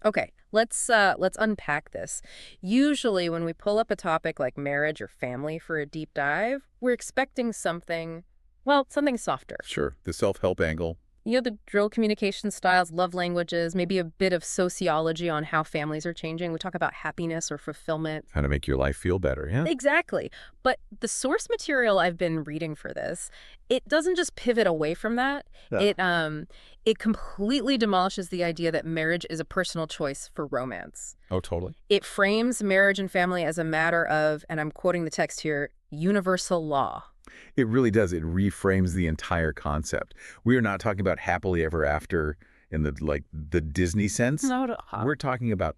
Okay, let's unpack this. Usually when we pull up a topic like marriage or family for a deep dive, we're expecting something, well, something softer. Sure, the self-help angle. The drill communication styles, love languages, maybe a bit of sociology on how families are changing. We talk about happiness or fulfillment. How to make your life feel better, yeah? Exactly. But the source material I've been reading for this, it doesn't just pivot away from that. Yeah. It completely demolishes the idea that marriage is a personal choice for romance. Oh, totally. It frames marriage and family as a matter of, and I'm quoting the text here, universal law. It really does. It reframes the entire concept. We are not talking about happily ever after in the Disney sense. No, We're talking about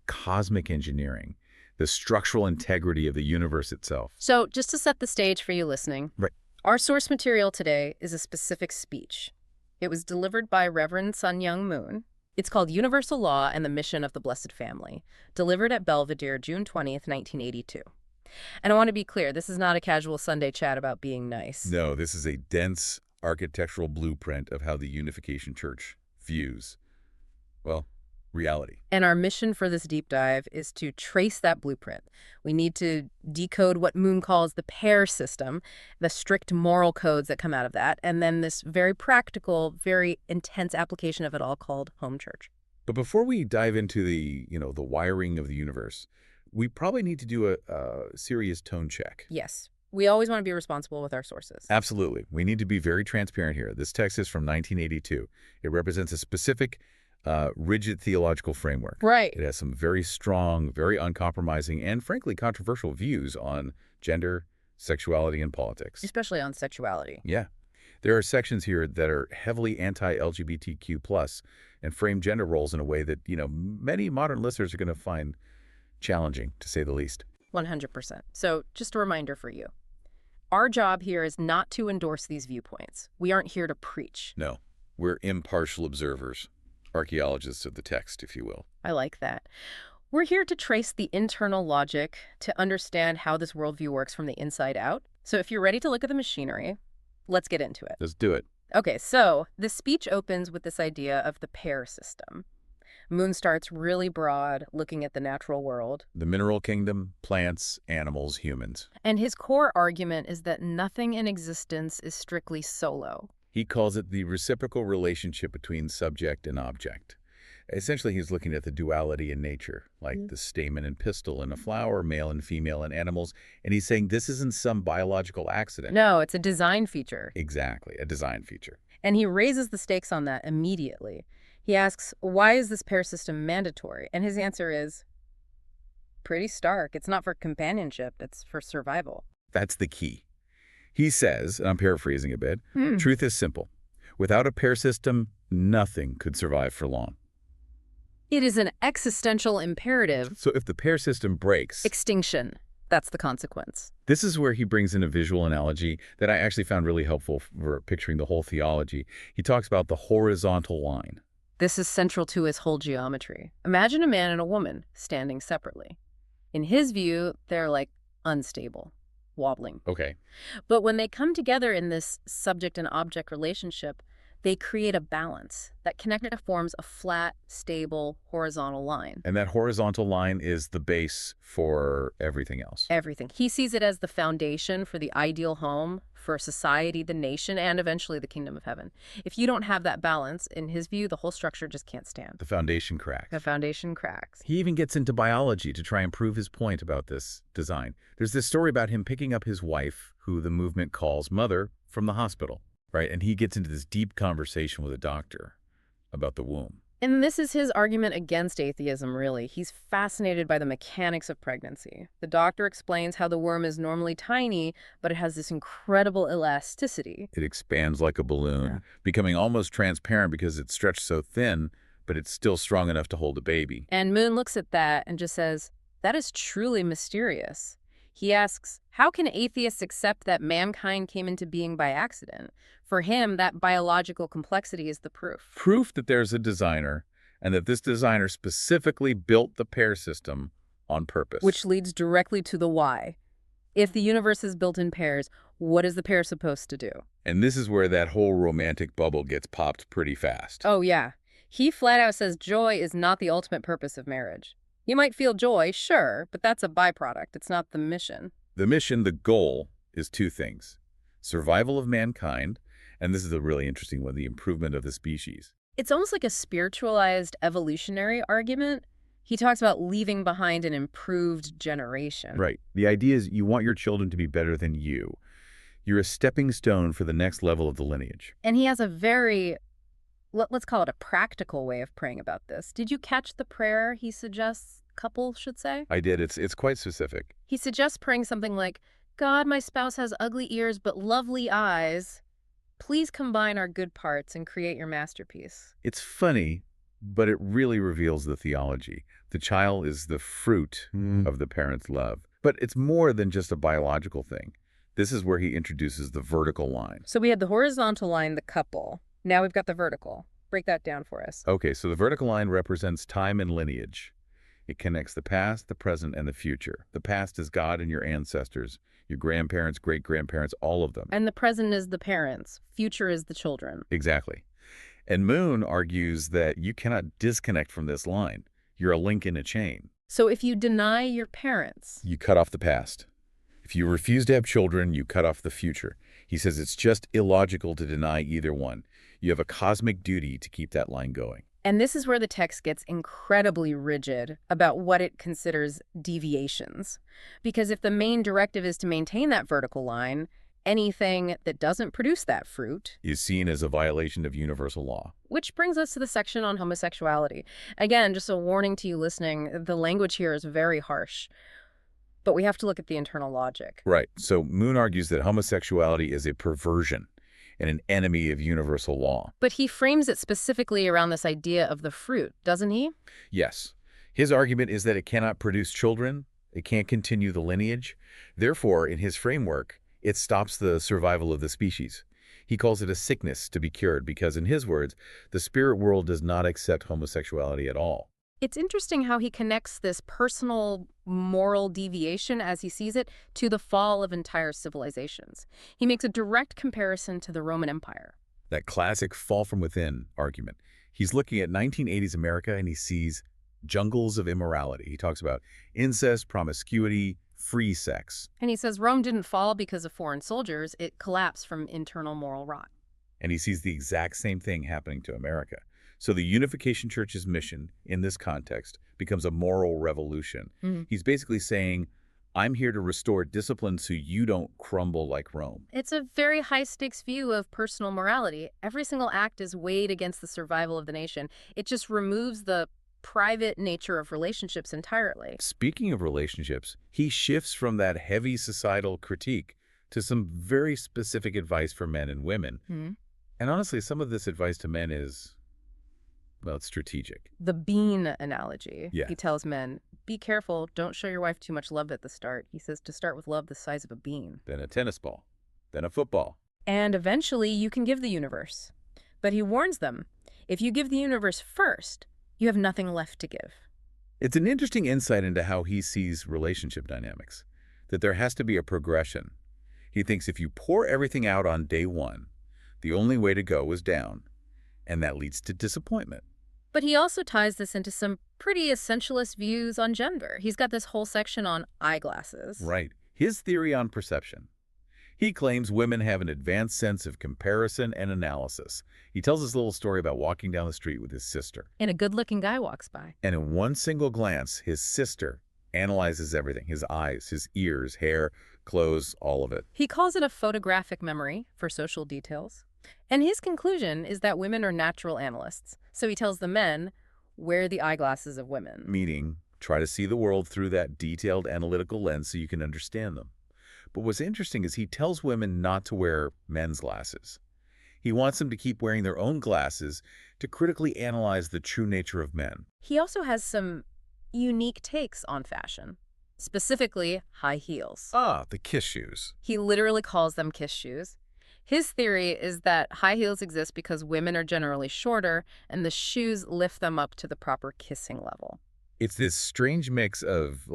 cosmic engineering, the structural integrity of the universe itself. So just to set the stage for you listening, Right. our source material today is a specific speech. It was delivered by Reverend Myung. It's called Universal Law and the Mission of the Blessed Family, delivered at Belvedere, June 20th, 1982. And I want to be clear, this is not a casual Sunday chat about being nice. No, this is a dense architectural blueprint of how the Unification Church views, well, reality. And our mission for this deep dive is to trace that blueprint. We need to decode what Moon calls the pair system, the strict moral codes that come out of that, and then this very practical, very intense application of it all called home church. But before we dive into the wiring of the universe, we probably need to do a serious tone check. Yes, we always want to be responsible with our sources. Absolutely. We need to be very transparent here. This text is from 1982. It represents a specific, rigid theological framework. Right. It has some very strong, very uncompromising, and frankly controversial views on gender, sexuality, and politics. Especially on sexuality. Yeah. There are sections here that are heavily anti-LGBTQ+ and frame gender roles in a way that, many modern listeners are going to find challenging, to say the least. 100%. So just a reminder for you. Our job here is not to endorse these viewpoints. We aren't here to preach. No, we're impartial observers, archaeologists of the text, if you will. I like that. We're here to trace the internal logic, to understand how this worldview works from the inside out. So if you're ready to look at the machinery, let's get into it. Let's do it. Okay, so the speech opens with this idea of the pair system. Moon starts really broad, looking at the natural world. The mineral kingdom, plants, animals, humans. And his core argument is that nothing in existence is strictly solo. He calls it the reciprocal relationship between subject and object. Essentially, he's looking at the duality in nature, like the stamen and pistil in a flower, male and female in animals, and he's saying this isn't some biological accident. No, it's a design feature. Exactly, a design feature. And he raises the stakes on that immediately. He asks, why is this pair system mandatory? And his answer is pretty stark. It's not for companionship, it's for survival. That's the key. He says, and I'm paraphrasing a bit, truth is simple. Without a pair system, nothing could survive for long. It is an existential imperative. So if the pair system breaks, Extinction. That's the consequence. this is where he brings in a visual analogy that I actually found really helpful for picturing the whole theology. He talks about the horizontal line. This is central to his whole geometry. Imagine a man and a woman standing separately. In his view, they're like unstable, wobbling. Okay. But when they come together in this subject and object relationship, they create a balance that connected forms a flat, stable, horizontal line. And that horizontal line is the base for everything else. Everything. He sees it as the foundation for the ideal home, for society, the nation, and eventually the kingdom of heaven. If you don't have that balance, in his view, the whole structure just can't stand. The foundation cracks. The foundation cracks. He even gets into biology to try and prove his point about this design. There's this story about him picking up his wife, who the movement calls mother, from the hospital, right? And he gets into this deep conversation with a doctor about the womb. And this is his argument against atheism, really. He's fascinated by the mechanics of pregnancy. The doctor explains how the worm is normally tiny, but it has this incredible elasticity. It expands like a balloon, becoming almost transparent because it's stretched so thin, but it's still strong enough to hold a baby. And Moon looks at that and just says, that is truly mysterious. He asks, how can atheists accept that mankind came into being by accident? For him, that biological complexity is the proof. Proof that there's a designer and that this designer specifically built the pair system on purpose. Which leads directly to the why. If the universe is built in pairs, what is the pair supposed to do? And this is where that whole romantic bubble gets popped pretty fast. Oh, yeah. He flat out says joy is not the ultimate purpose of marriage. You might feel joy, sure, but that's a byproduct. It's not the mission. The mission, the goal, is two things. Survival of mankind, and this is a really interesting one, the improvement of the species. It's almost like a spiritualized evolutionary argument. He talks about leaving behind an improved generation. Right. The idea is you want your children to be better than you. You're a stepping stone for the next level of the lineage. And he has a very, let's call it a practical way of praying about this. Did you catch the prayer he suggests couples should say? I did. It's quite specific. He suggests praying something like, God, my spouse has ugly ears but lovely eyes. Please combine our good parts and create your masterpiece. It's funny, but it really reveals the theology. The child is the fruit of the parent's love. But it's more than just a biological thing. This is where he introduces the vertical line. So we had the horizontal line, the couple. Now we've got the vertical. Break that down for us. Okay, so the vertical line represents time and lineage. It connects the past, the present, and the future. The past is God and your ancestors, your grandparents, great-grandparents, all of them. And the present is the parents. Future is the children. Exactly. And Moon argues that you cannot disconnect from this line. You're a link in a chain. So if you deny your parents, You cut off the past. If you refuse to have children, you cut off the future. He says it's just illogical to deny either one. You have a cosmic duty to keep that line going. and this is where the text gets incredibly rigid about what it considers deviations. Because if the main directive is to maintain that vertical line, anything that doesn't produce that fruit Is seen as a violation of universal law. which brings us to the section on homosexuality. Again, just a warning to you listening, the language here is very harsh. But we have to look at the internal logic. Right. So Moon argues that homosexuality is a perversion and an enemy of universal law. But he frames it specifically around this idea of the fruit, doesn't he? Yes. His argument is that it cannot produce children, it can't continue the lineage. Therefore, in his framework, it stops the survival of the species. He calls it a sickness to be cured because, in his words, the spirit world does not accept homosexuality at all. It's interesting how he connects this personal moral deviation, as he sees it, to the fall of entire civilizations. He makes a direct comparison to the Roman Empire. That classic fall from within argument. He's looking at 1980s America and he sees jungles of immorality. He talks about incest, promiscuity, free sex. And he says Rome didn't fall because of foreign soldiers, it collapsed from internal moral rot. And he sees the exact same thing happening to America. So the Unification Church's mission in this context becomes a moral revolution. He's basically saying, I'm here to restore discipline so you don't crumble like Rome. It's a very high-stakes view of personal morality. Every single act is weighed against the survival of the nation. It just removes the private nature of relationships entirely. Speaking of relationships, he shifts from that heavy societal critique to some very specific advice for men and women. And honestly, some of this advice to men is, well, it's strategic. The bean analogy. Yeah. He tells men, be careful, don't show your wife too much love at the start. He says to start with love the size of a bean. Then a tennis ball. Then a football. And eventually you can give the universe. But he warns them, if you give the universe first, you have nothing left to give. It's an interesting insight into how he sees relationship dynamics, that there has to be a progression. He thinks if you pour everything out on day one, the only way to go is down, and that leads to disappointment. But he also ties this into some pretty essentialist views on gender. He's got this whole section on eyeglasses. Right. His theory on perception. He claims women have an advanced sense of comparison and analysis. He tells this little story about walking down the street with his sister. And a good-looking guy walks by. And in one single glance, his sister analyzes everything. His eyes, his ears, hair, clothes, all of it. He calls it a photographic memory for social details. And his conclusion is that women are natural analysts. So he tells the men, wear the eyeglasses of women. Meaning, try to see the world through that detailed analytical lens so you can understand them. But what's interesting is he tells women not to wear men's glasses. He wants them to keep wearing their own glasses to critically analyze the true nature of men. He also has some unique takes on fashion, specifically high heels. Ah, the kiss shoes. He literally calls them kiss shoes. His theory is that high heels exist because women are generally shorter and the shoes lift them up to the proper kissing level. It's this strange mix of,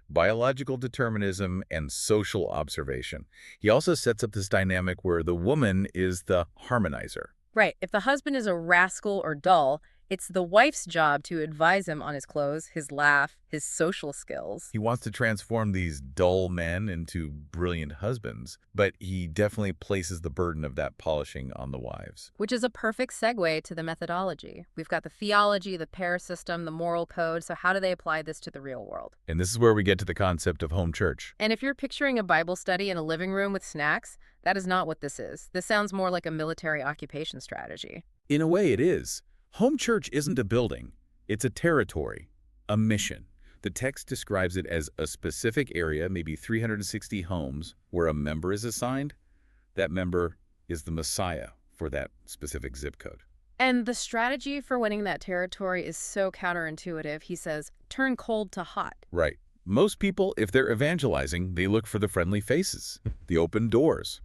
biological determinism and social observation. He also sets up this dynamic where the woman is the harmonizer. Right. If the husband is a rascal or dull, It's the wife's job to advise him on his clothes, his laugh, his social skills. He wants to transform these dull men into brilliant husbands, but he definitely places the burden of that polishing on the wives. Which is a perfect segue to the methodology. We've got the theology, the pair system, the moral code, so how do they apply this to the real world? And this is where we get to the concept of home church. And if you're picturing a Bible study in a living room with snacks, that is not what this is. This sounds more like a military occupation strategy. In a way, it is. Home church isn't a building. It's a territory, a mission. The text describes it as a specific area, maybe 360 homes, where a member is assigned. That member is the Messiah for that specific zip code. And the strategy for winning that territory is so counterintuitive. He says, turn cold to hot. Right. Most people, if they're evangelizing, they look for the friendly faces, the open doors.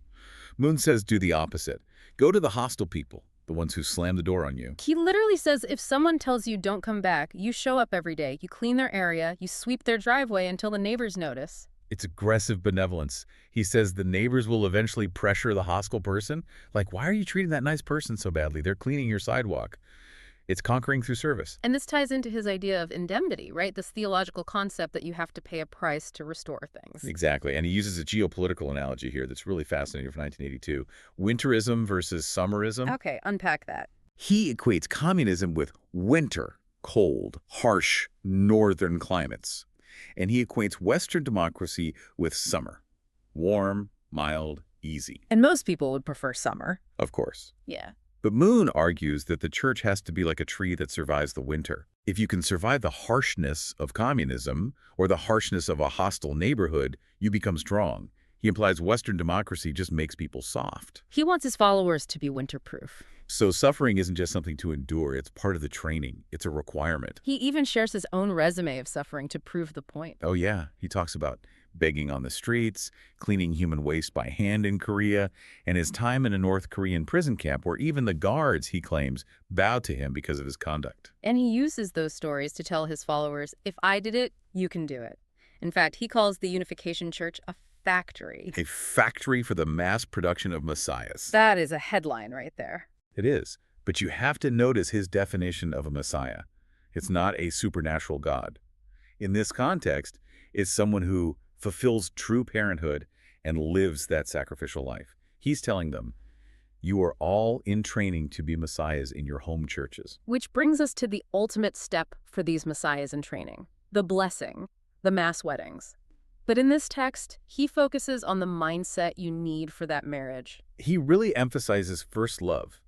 Moon says do the opposite. Go to the hostile people, the ones who slam the door on you. He literally says if someone tells you don't come back, you show up every day, you clean their area, you sweep their driveway until the neighbors notice. It's aggressive benevolence. He says the neighbors will eventually pressure the hostile person. Like, why are you treating that nice person so badly? They're cleaning your sidewalk. It's conquering through service. And this ties into his idea of indemnity, right? This theological concept that you have to pay a price to restore things. Exactly. And he uses a geopolitical analogy here that's really fascinating from 1982. Winterism versus summerism. Okay, unpack that. He equates communism with winter, cold, harsh, northern climates. And he equates Western democracy with summer, warm, mild, easy. And most people would prefer summer. Of course. Yeah. But Moon argues that the church has to be like a tree that survives the winter. If you can survive the harshness of communism or the harshness of a hostile neighborhood, you become strong. He implies Western democracy just makes people soft. He wants his followers to be winterproof. So suffering isn't just something to endure, it's part of the training. It's a requirement. He even shares his own resume of suffering to prove the point. Oh yeah, he talks about begging on the streets, cleaning human waste by hand in Korea, and his time in a North Korean prison camp where even the guards, he claims, bowed to him because of his conduct. And he uses those stories to tell his followers, if I did it, you can do it. In fact, he calls the Unification Church a factory. A factory for the mass production of messiahs. That is a headline right there. It is, but you have to notice his definition of a messiah. It's not a supernatural God. In this context, it's someone who fulfills true parenthood and lives that sacrificial life. He's telling them, you are all in training to be messiahs in your home churches. Which brings us to the ultimate step for these messiahs in training, the blessing, the mass weddings. But in this text, he focuses on the mindset you need for that marriage. He really emphasizes first love.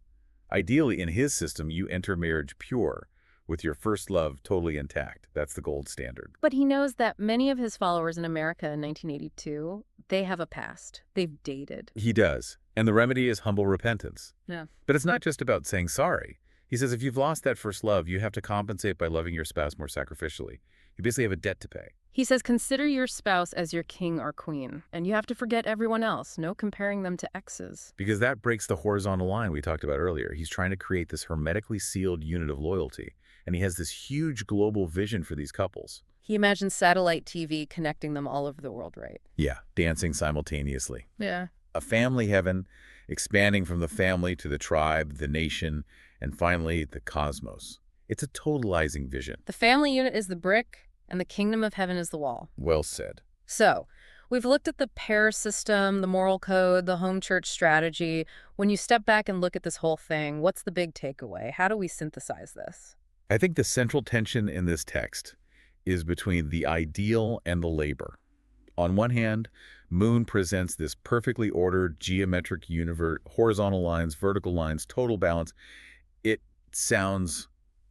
Ideally, in his system, you enter marriage pure, with your first love totally intact. That's the gold standard. But he knows that many of his followers in America in 1982, they have a past. They've dated. He does. And the remedy is humble repentance. Yeah. But it's not just about saying sorry. He says if you've lost that first love, you have to compensate by loving your spouse more sacrificially. You basically have a debt to pay. He says consider your spouse as your king or queen, and you have to forget everyone else, no comparing them to exes. Because that breaks the horizontal line we talked about earlier. He's trying to create this hermetically sealed unit of loyalty. And he has this huge global vision for these couples. He imagines satellite TV connecting them all over the world, right? Yeah, dancing simultaneously. Yeah. A family heaven, expanding from the family to the tribe, the nation, and finally the cosmos. It's a totalizing vision. The family unit is the brick, and the kingdom of heaven is the wall. Well said. So, we've looked at the pair system, the moral code, the home church strategy. When you step back and look at this whole thing, what's the big takeaway? How do we synthesize this? I think the central tension in this text is between the ideal and the labor. On one hand, Moon presents this perfectly ordered geometric universe, horizontal lines, vertical lines, total balance. It sounds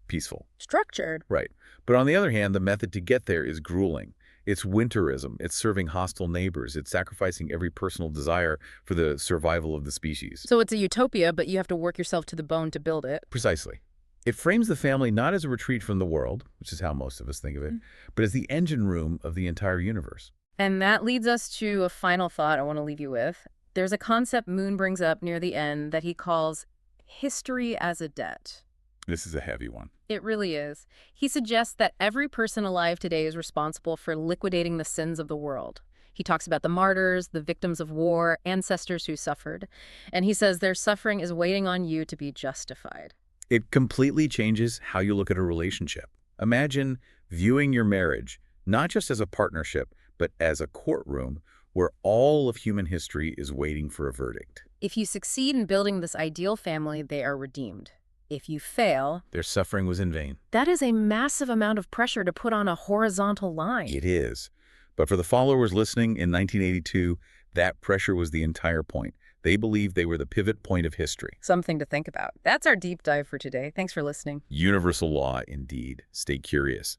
peaceful. Structured. Right. But on the other hand, the method to get there is grueling. It's winterism. It's serving hostile neighbors. It's sacrificing every personal desire for the survival of the species. So it's a utopia, but you have to work yourself to the bone to build it. Precisely. It frames the family not as a retreat from the world, which is how most of us think of it, but as the engine room of the entire universe. And that leads us to a final thought I want to leave you with. There's a concept Moon brings up near the end that he calls history as a debt. This is a heavy one. It really is. He suggests that every person alive today is responsible for liquidating the sins of the world. He talks about the martyrs, the victims of war, ancestors who suffered. And he says their suffering is waiting on you to be justified. It completely changes how you look at a relationship. Imagine viewing your marriage not just as a partnership, but as a courtroom where all of human history is waiting for a verdict. If you succeed in building this ideal family, they are redeemed. If you fail, Their suffering was in vain. that is a massive amount of pressure to put on a horizontal line. It is. But for the followers listening in 1982, that pressure was the entire point. They believed they were the pivot point of history. Something to think about. That's our deep dive for today. Thanks for listening. Universal law, indeed. Stay curious.